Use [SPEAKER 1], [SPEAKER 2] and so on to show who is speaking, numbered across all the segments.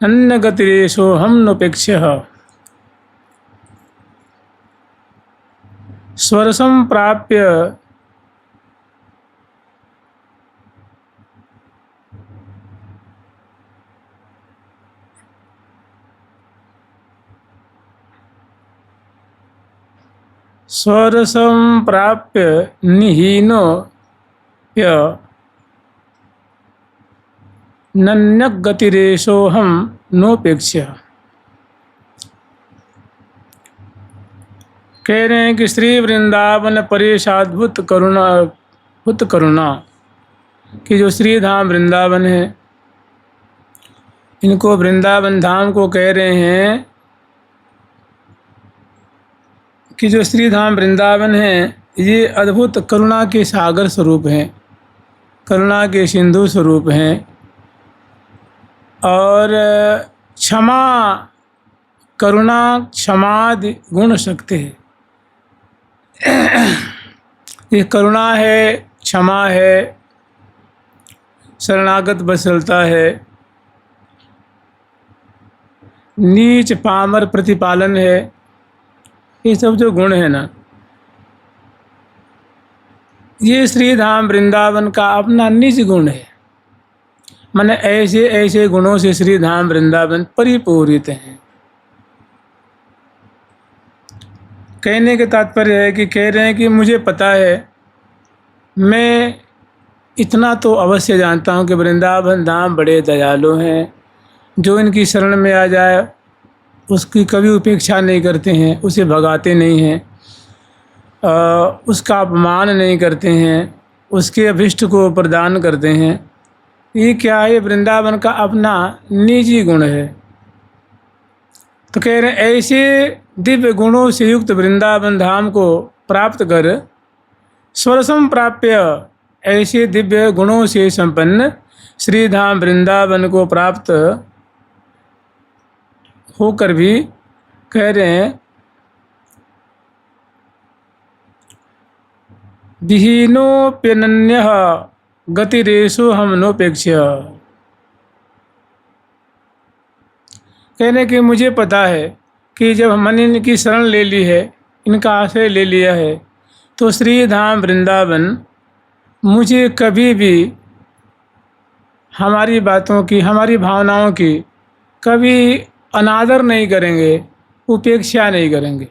[SPEAKER 1] अन्य गतिरेशो हम नोपेक्ष्यः स्वरसं प्राप्य स्वरसं प्राप्य निहीनो य नन्यगतिरेशो हम नोपेक्ष्य। कह रहे हैं कि श्री वृंदावन परेशाद्भुत करुणा कि जो श्री धाम वृंदावन है, इनको वृंदावन धाम को कह रहे हैं कि जो श्री धाम वृंदावन है ये अद्भुत करुणा के सागर स्वरूप हैं, करुणा के सिंधु स्वरूप हैं और क्षमा करुणा क्षमादि गुण शक्ति है। ये करुणा है, क्षमा है, शरणागत बसलता है, नीच पामर प्रतिपालन है, ये सब जो गुण है ना, ये श्री धाम वृंदावन का अपना निज गुण है। माने ऐसे ऐसे गुणों से श्री धाम वृंदावन परिपूरित हैं। कहने के तात्पर्य है कि कह रहे हैं कि मुझे पता है, मैं इतना तो अवश्य जानता हूँ कि वृंदावन धाम बड़े दयालु हैं, जो इनकी शरण में आ जाए उसकी कभी उपेक्षा नहीं करते हैं, उसे भगाते नहीं हैं, उसका अपमान नहीं करते हैं, उसके अभिष्ट को प्रदान करते हैं। ये क्या है? वृंदावन का अपना निजी गुण है। तो कह रहे हैं ऐसे दिव्य गुणों से युक्त वृंदावन धाम को प्राप्त कर स्वरसम प्राप्य, ऐसे दिव्य गुणों से संपन्न श्री धाम वृंदावन को प्राप्त होकर भी कह रहे हैं विहीनोप्यनन्यः गतिरेशो हम नोपेक्ष्य। कहने कि मुझे पता है कि जब हमने इनकी शरण ले ली है, इनका आश्रय ले लिया है, तो श्री धाम वृंदावन मुझे कभी भी हमारी बातों की, हमारी भावनाओं की कभी अनादर नहीं करेंगे, उपेक्षा नहीं करेंगे।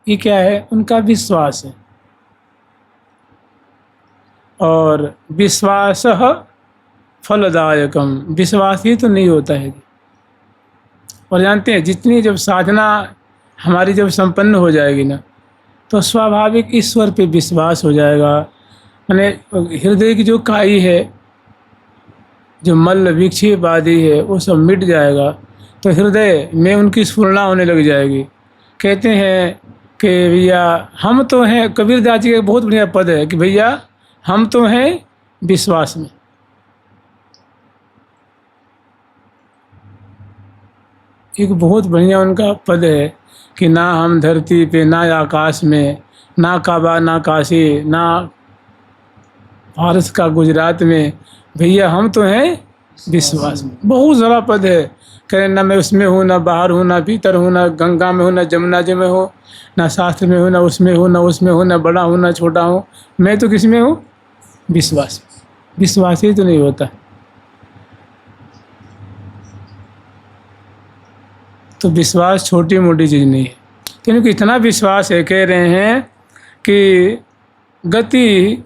[SPEAKER 1] ये क्या है? उनका विश्वास है। और विश्वास फलदायकम, विश्वास ही तो नहीं होता है। और जानते हैं जितनी जब साधना हमारी जब संपन्न हो जाएगी ना, तो स्वाभाविक ईश्वर पे विश्वास हो जाएगा। माने हृदय की जो काई है, जो मल विक्षेप आदि है, वो सब मिट जाएगा, तो हृदय में उनकी स्फुरना होने लग जाएगी। कहते हैं कि भैया हम तो हैं, कबीरदास जी का बहुत बढ़िया पद है कि भैया हम तो हैं विश्वास में। एक बहुत बढ़िया उनका पद है कि ना हम धरती पे, ना आकाश में, ना काबा, ना काशी, ना फारस का गुजरात में, भैया हम तो हैं विश्वास में। बहुत सारा पद है। कहें ना मैं उसमें हूँ, ना बाहर हूँ, ना भीतर हूँ, ना गंगा में हूँ, ना जमुना जी में हूँ, ना शास्त्र में हूँ, ना उसमें हूँ, ना उसमें हूँ, ना बड़ा हूँ, ना छोटा हूँ। मैं तो किस में हूँ? विश्वास। विश्वास ही तो नहीं होता। तो विश्वास छोटी मोटी चीज़ नहीं है, क्योंकि इतना विश्वास है। कह रहे हैं कि गति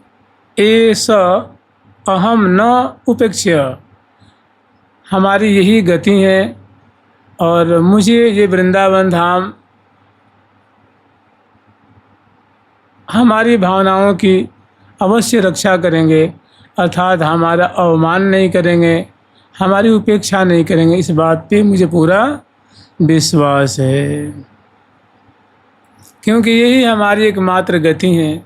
[SPEAKER 1] एष अहम न उपेक्ष्य, हमारी यही गति है और मुझे ये वृंदावन धाम हमारी भावनाओं की अवश्य रक्षा करेंगे, अर्थात हमारा अवमान नहीं करेंगे, हमारी उपेक्षा नहीं करेंगे। इस बात पे मुझे पूरा विश्वास है, क्योंकि यही हमारी एकमात्र गति है।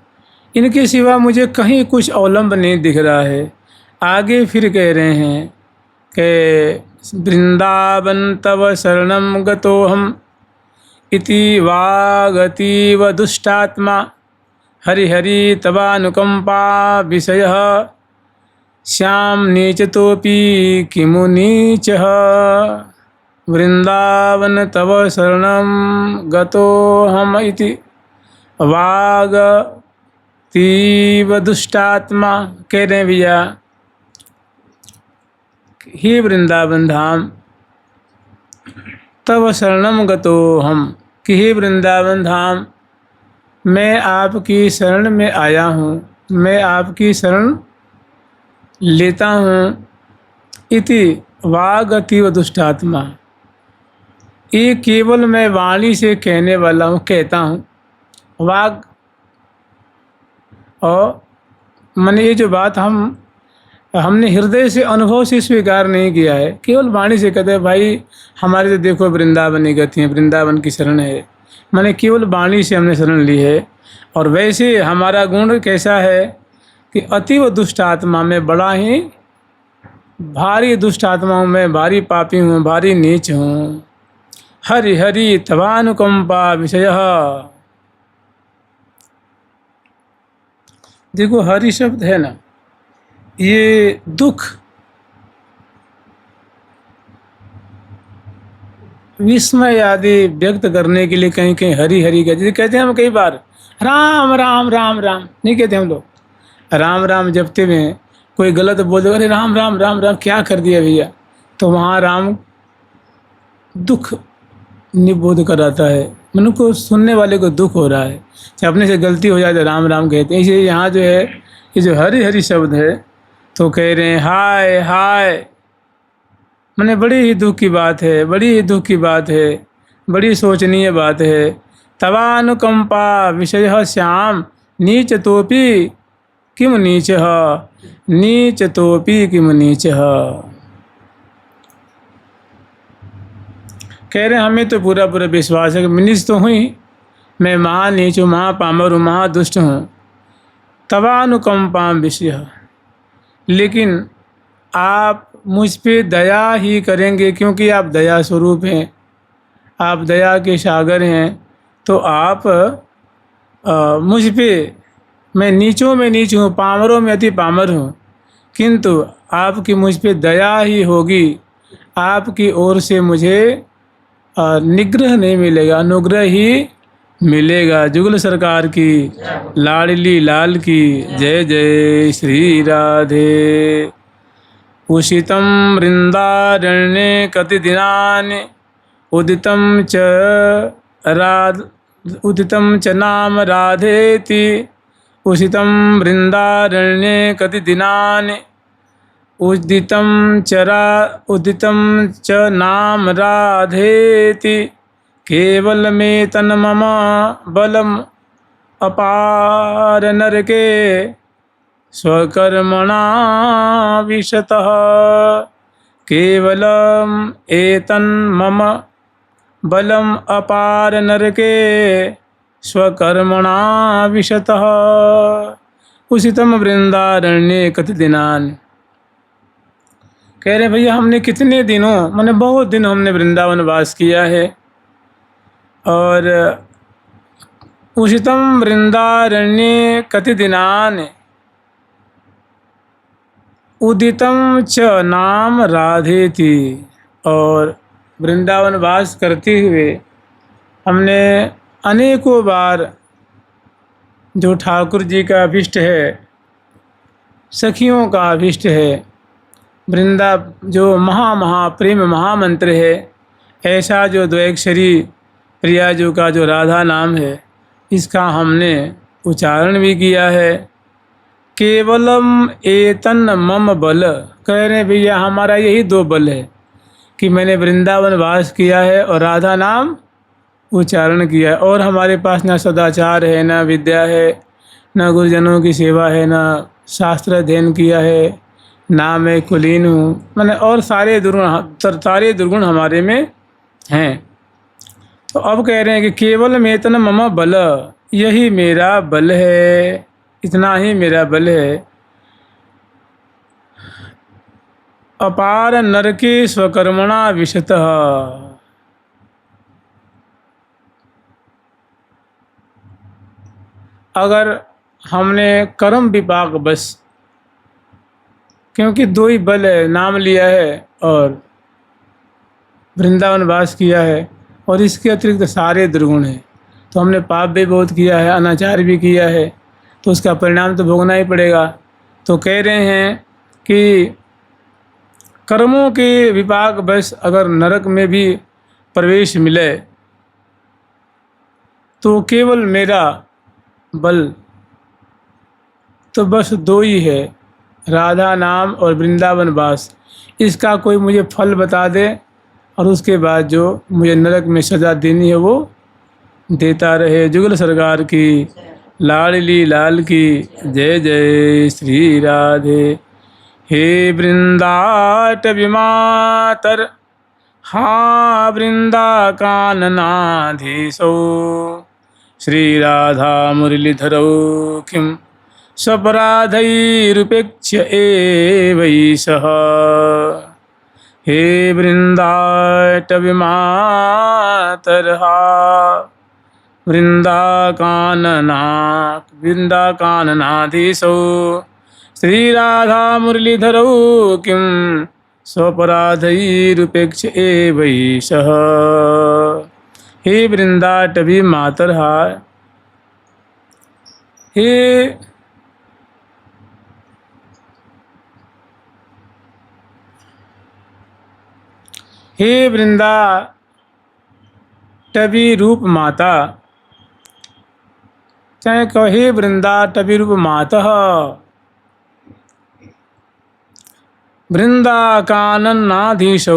[SPEAKER 1] इनके सिवा मुझे कहीं कुछ अवलंब नहीं दिख रहा है। आगे फिर कह रहे हैं कि वृंदावन तव शरणम गतोहम इति वागतीव दुष्टात्मा हरि हरि तवानुकंपा विषय श्याम नीचतोपि किमु नीचः वृंदावन तव शरणं गतोऽहम् इति वागतीव दुष्टात्मा। कह रहे हैं भैया, हे वृंदावन धाम, तव शरणम गतोऽहम्, कि हे वृंदावन धाम, मैं आपकी शरण में आया हूँ, मैं आपकी शरण लेता हूँ। इति वागतीव दुष्टात्मा, ये केवल मैं वाणी से कहने वाला हूँ, कहता हूँ। वाग और मैंने ये जो बात हमने हृदय से अनुभव से स्वीकार नहीं किया है, केवल वाणी से कहते हैं भाई हमारे तो देखो वृंदावन ही गति है, वृंदावन की शरण है। मैंने केवल वाणी से हमने शरण ली है। और वैसे हमारा गुण कैसा है कि अतीव दुष्ट आत्मा में, बड़ा ही भारी दुष्ट आत्मा हूँ मैं, भारी पापी हूँ, भारी नीच हूँ। हरि हरि तवानुकंपा विषय। देखो हरि शब्द है ना, ये दुख विस्मय आदि व्यक्त करने के लिए कहीं कहीं हरि हरि कहते हैं। हम कई बार राम राम राम राम नहीं कहते हम लोग, राम राम जपते हुए कोई गलत बोल दे, अरे राम राम राम राम क्या कर दिया भैया, तो वहाँ राम दुख निबोध कराता है, मन को सुनने वाले को दुख हो रहा है, चाहे अपने से गलती हो जाए तो राम राम कहते हैं। इसलिए यहाँ जो है ये जो हरि हरि शब्द है तो कह रहे हैं हाय हाय, मैंने बड़ी ही दुख की बात है, बड़ी ही दुख की बात है, बड़ी सोचनीय बात है। तवानुकंपा विषय श्याम नीच तोपि किम नीच, नीच तोपि किम नीच। कह रहे हैं हमें तो पूरा पूरा विश्वास है कि नीच तो हुई, मैं महा नीच हूँ, महा पामर हूँ, महा दुष्ट हूँ। तवानुकंपा विषय, लेकिन आप मुझ पे दया ही करेंगे क्योंकि आप दया स्वरूप हैं, आप दया के सागर हैं। तो आप मुझ पे, मैं नीचों में नीच हूँ, पामरों में अति पामर हूँ, किंतु आपकी मुझ पे दया ही होगी, आपकी ओर से मुझे निग्रह नहीं मिलेगा, अनुग्रह ही मिलेगा। जुगल सरकार की लाडली लाल की जय जय श्री राधे। उषितं वृंदारण्ये कति दिनानि उदितं च नाम राधेति। उषितं वृंदारण्ये कति दिनानि उदितं च नाम राधेति। केवलमेतन् मम बलम् अपार नरके स्वकर्मणा विशतः। केवलम् एतन् मम बलम् अपार नरके स्वकर्मणा विशतः। उषितं वृंदारण्ये कति दिनानि, कह रहे भैया हमने कितने दिनों, मैंने बहुत दिन हमने वृंदावन वास किया है। और उषितं वृंदारण्ये कति दिनानि उदितं च नाम राधेति। और वृंदावन वास करते हुए हमने अनेकों बार जो ठाकुर जी का अभिष्ट है, सखियों का अभिष्ट है, वृंदा जो महा प्रेम महामंत्र है, ऐसा जो द्वैक्षरी प्रिया का जो राधा नाम है, इसका हमने उच्चारण भी किया है। केवलम एतन मम बल, कह रहे भैया हमारा यही दो बल है कि मैंने वृंदावन वास किया है और राधा नाम उच्चारण किया है। और हमारे पास ना सदाचार है, ना विद्या है, ना गुरुजनों की सेवा है, ना शास्त्र अध्ययन किया है, ना मैं कुलीन हूँ, मैंने और सारे दुर्गुण हमारे में हैं। तो अब कह रहे हैं कि केवल मेतन मम बल, यही मेरा बल है, इतना ही मेरा बल है। अपार नरके स्वकर्मणा विशतः, अगर हमने कर्म विपाक बस क्योंकि दो ही बल है, नाम लिया है और वृंदावन वास किया है, और इसके अतिरिक्त सारे दुर्गुण हैं। तो हमने पाप भी बहुत किया है, अनाचार भी किया है, तो उसका परिणाम तो भोगना ही पड़ेगा। तो कह रहे हैं कि कर्मों के विपाक बस अगर नरक में भी प्रवेश मिले तो केवल मेरा बल तो बस दो ही है, राधा नाम और वृंदावन वास। इसका कोई मुझे फल बता दे और उसके बाद जो मुझे नरक में सज़ा देनी है वो देता रहे। जुगल सरकार की लाडली लाल की जय जय श्री राधे। हे वृंदाटवी मातर हा वृंदा काननाधीशो श्री राधा मुरलीधरौ किं स्वपराधैरुपेक्ष्य एवैषः। हे वृंदाटवी मातर हा वृंदाकाननाधीशो श्री राधा मुरलीधरौ किं स्वपराधैरुपेक्ष्य एवैषः। हे वृंदाटवी मातर हा, हे वृंदाटवी रूप माता, चाहे कहो हे वृंदाटवी रूप मातः वृंदाकाननाधीशौ।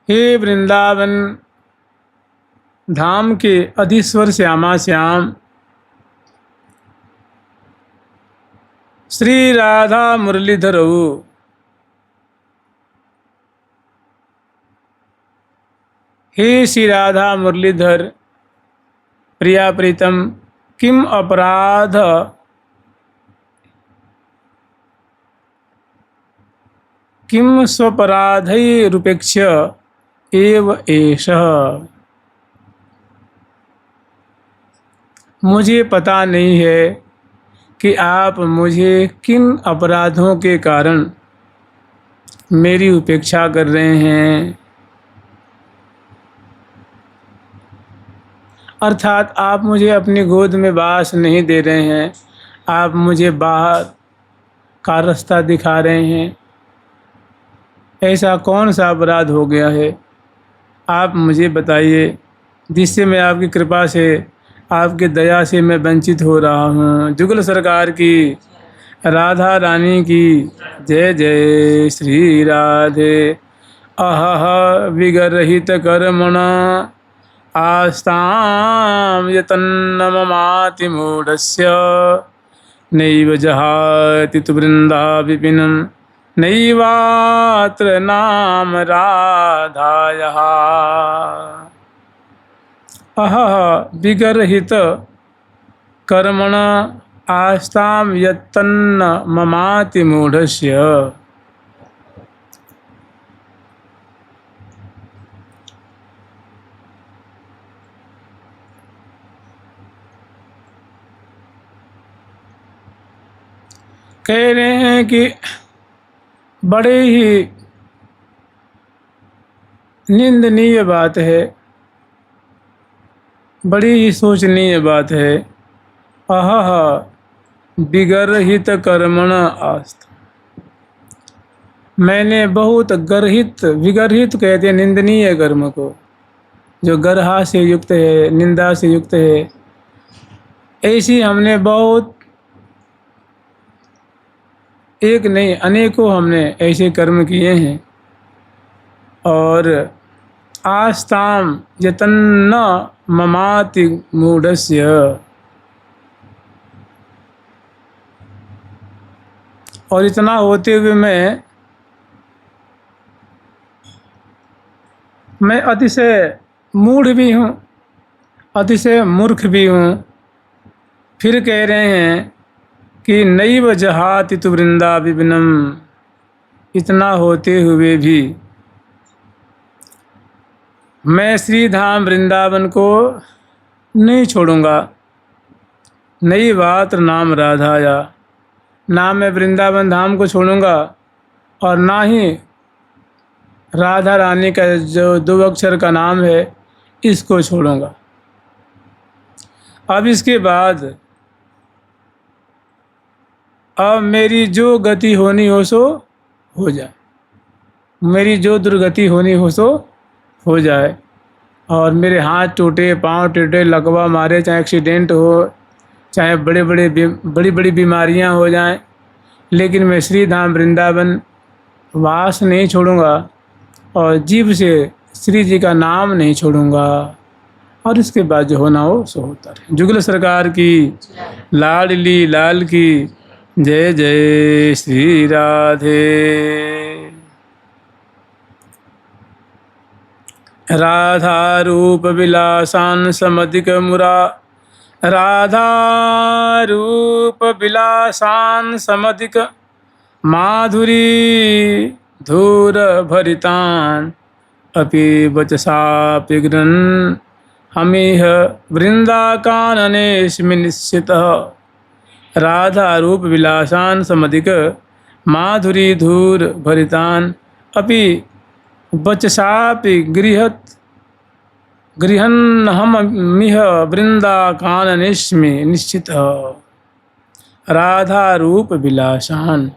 [SPEAKER 1] हे वृंदावन धाम के अधीश्वर श्यामा श्याम श्री राधा मुरलीधरौ। हे श्री राधा मुरलीधर प्रिया प्रीतम किम अपराध किम स्वपराधैरुपेक्ष्य एव एषः। मुझे पता नहीं है कि आप मुझे किन अपराधों के कारण मेरी उपेक्षा कर रहे हैं, अर्थात आप मुझे अपनी गोद में वास नहीं दे रहे हैं, आप मुझे बाहर का रास्ता दिखा रहे हैं। ऐसा कौन सा अपराध हो गया है, आप मुझे बताइए, जिससे मैं आपकी कृपा से, आपकी दया से मैं वंचित हो रहा हूँ। जुगल सरकार की, राधा रानी की जय जय श्री राधे। अहह विगरहित कर्मण आस्तां यतन्न ममाति मूढस्य नैव जहाति तु वृंदा विपिनं नैवात्र नाम राधायाः। अहह विगरहित कर्मण आस्तां यतन्न ममाति मूढस्य। कह रहे हैं कि बड़े ही निंदनीय बात है, बड़ी ही सोचनीय बात है। अहह विगरहित कर्मण आस्था, मैंने बहुत गर्हित, विगर्हित कहते हैं निंदनीय कर्म को, जो गर्हा से युक्त है, निंदा से युक्त है, ऐसी हमने बहुत, एक नहीं अनेकों हमने ऐसे कर्म किए हैं। और आस्ताम यतन्न ममाति मूढ़स्य, और इतना होते हुए मैं अतिशय मूढ़ भी हूँ, अतिशय मूर्ख भी हूँ। फिर कह रहे हैं कि नैव जहाति तु वृंदा विपिनम, इतना होते हुए भी मैं श्री धाम वृंदावन को नहीं छोड़ूंगा। नई बात नाम राधाया, ना मैं वृंदावन धाम को छोड़ूंगा और ना ही राधा रानी का जो 2 अक्षर का नाम है इसको छोड़ूंगा। अब इसके बाद अब मेरी जो गति होनी हो सो हो जाए, मेरी जो दुर्गति होनी हो सो हो जाए, और मेरे हाथ टूटे, पांव टूटे, लकवा मारे, चाहे एक्सीडेंट हो, चाहे बड़ी बड़ी बीमारियां हो जाएं, लेकिन मैं श्री धाम वृंदावन वास नहीं छोड़ूंगा और जीभ से श्री जी का नाम नहीं छोड़ूंगा। और इसके बाद जो होना हो सो होता रहे। जुगल सरकार की, लाडली लाल की जय जय श्री राधे। राधा रूप विलासान समधिक मुरा, राधा रूप विलासान समधिक माधुरी धूर भरितान अपि वचसापि गृह्णन् हमिह वृंदाकाननेस्मिन् निश्चितः। राधा रूप विलासान समधिक माधुरी धूर भरितान अपि वचसापि गृह्णन् हमिह वृंदाकाननेस्मि निश्चितः। राधा रूप विलासान,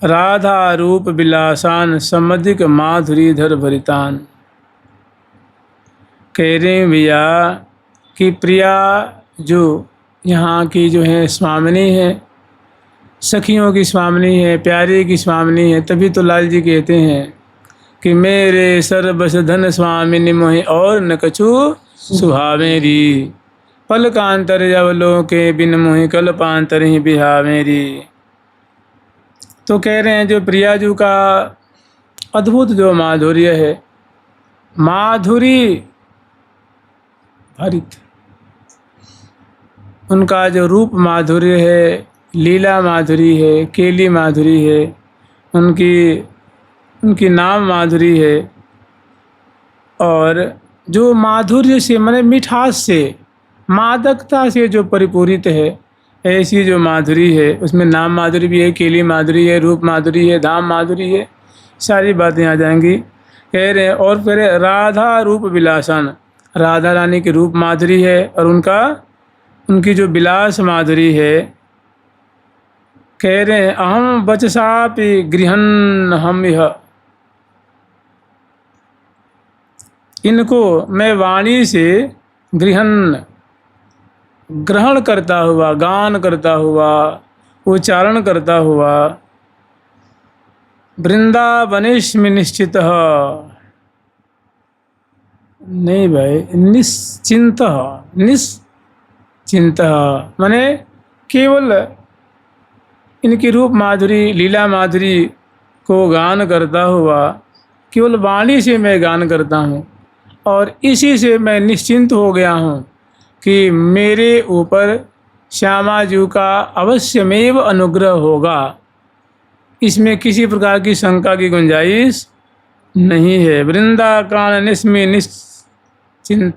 [SPEAKER 1] राधा रूप विलासान समधिक माधुरी धर भरितान। कह रहे हैं भैया कि प्रिया जो यहाँ की जो है स्वामिनी है, सखियों की स्वामिनी है, प्यारे की स्वामिनी है, तभी तो लाल जी कहते हैं कि मेरे सर्वस धन स्वामिनी मोहि और न कछु सुहावेरी, पलकांतर जवलों के बिन मोहि कल्पांतर ही बिहावेरी। तो कह रहे हैं जो प्रिया जी का अद्भुत जो माधुर्य है, माधुरी भरित, उनका जो रूप माधुर्य है, लीला माधुरी है, केली माधुरी है, उनकी नाम माधुरी है, और जो माधुर्य से माने मिठास से, मादकता से जो परिपूरित है, ऐसी जो माधुरी है, उसमें नाम माधुरी भी है, केली माधुरी है, रूप माधुरी है, धाम माधुरी है, सारी बातें आ जाएंगी। कह रहे हैं और फिर राधा रूप विलासन, राधा रानी की रूप माधुरी है और उनकी जो विलास माधुरी है। कह रहे हैं अहम वचसापि गृह्णन् हमिह, इनको मैं वाणी से ग्रहण करता हुआ, गान करता हुआ, उच्चारण करता हुआ वृंदावनेस्मि निश्चितः, नहीं भाई निश्चिंतः, निश्चिंतः माने केवल इनकी रूप माधुरी, लीला माधुरी को गान करता हुआ, केवल वाणी से मैं गान करता हूँ और इसी से मैं निश्चिंत हो गया हूँ कि मेरे ऊपर श्यामा जी का अवश्यमेव अनुग्रह होगा। इसमें किसी प्रकार की शंका की गुंजाइश नहीं है। वृंदाकाननेस्मि निश्चिंतः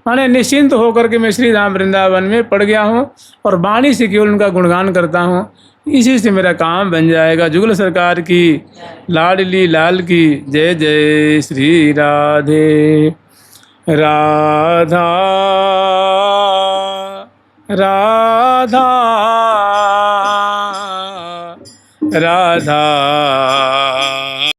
[SPEAKER 1] माने निश्चिंत होकर के मैं श्री राम वृंदावन में पड़ गया हूँ और वाणी से केवल उनका गुणगान करता हूँ, इसी से मेरा काम बन जाएगा। जुगल सरकार की, लाडली लाल की जय जय श्री राधे। राधा राधा राधा